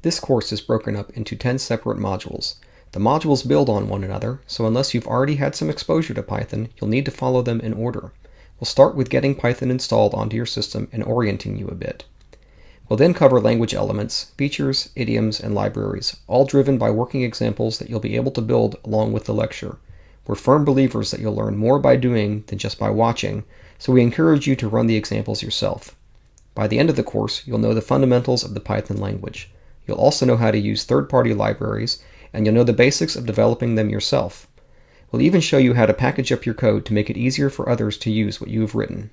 This course is broken up into 10 separate modules. The modules build on one another, so unless you've already had some exposure to Python, you'll need to follow them in order. We'll start with getting Python installed onto your system and orienting you a bit. We'll then cover language elements, features, idioms, and libraries, all driven by working examples that you'll be able to build along with the lecture. We're firm believers that you'll learn more by doing than just by watching, so we encourage you to run the examples yourself. By the end of the course, you'll know the fundamentals of the Python language. You'll also know how to use third-party libraries, and you'll know the basics of developing them yourself. We'll even show you how to package up your code to make it easier for others to use what you have written.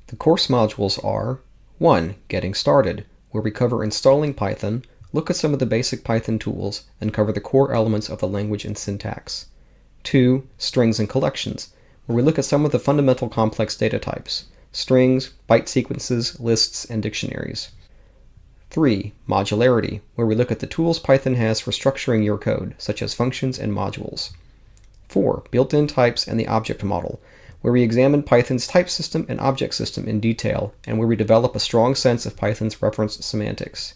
The course modules are 1. Getting Started, where we cover installing Python, look at some of the basic Python tools, and cover the core elements of the language and syntax. 2. Strings and Collections, where we look at some of the fundamental complex data types, strings, byte sequences, lists, and dictionaries. 3. Modularity, where we look at the tools Python has for structuring your code, such as functions and modules. 4. Built-in types and the object model, where we examine Python's type system and object system in detail, and where we develop a strong sense of Python's reference semantics.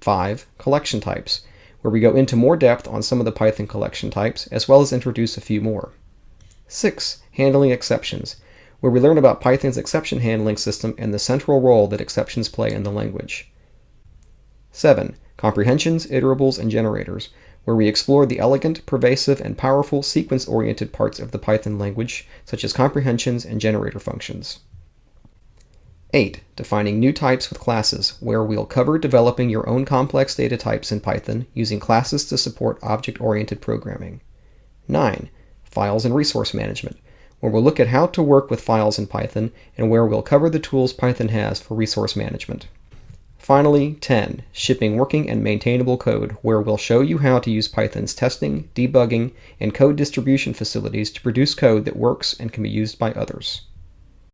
5. Collection types, where we go into more depth on some of the Python collection types, as well as introduce a few more. 6. Handling exceptions, where we learn about Python's exception handling system and the central role that exceptions play in the language. 7. Comprehensions, iterables, and generators, where we explore the elegant, pervasive, and powerful sequence-oriented parts of the Python language, such as comprehensions and generator functions. 8. Defining new types with classes, where we'll cover developing your own complex data types in Python using classes to support object-oriented programming. 9. Files and resource management, where we'll look at how to work with files in Python and where we'll cover the tools Python has for resource management. Finally, 10. Shipping working and maintainable code, where we'll show you how to use Python's testing, debugging, and code distribution facilities to produce code that works and can be used by others.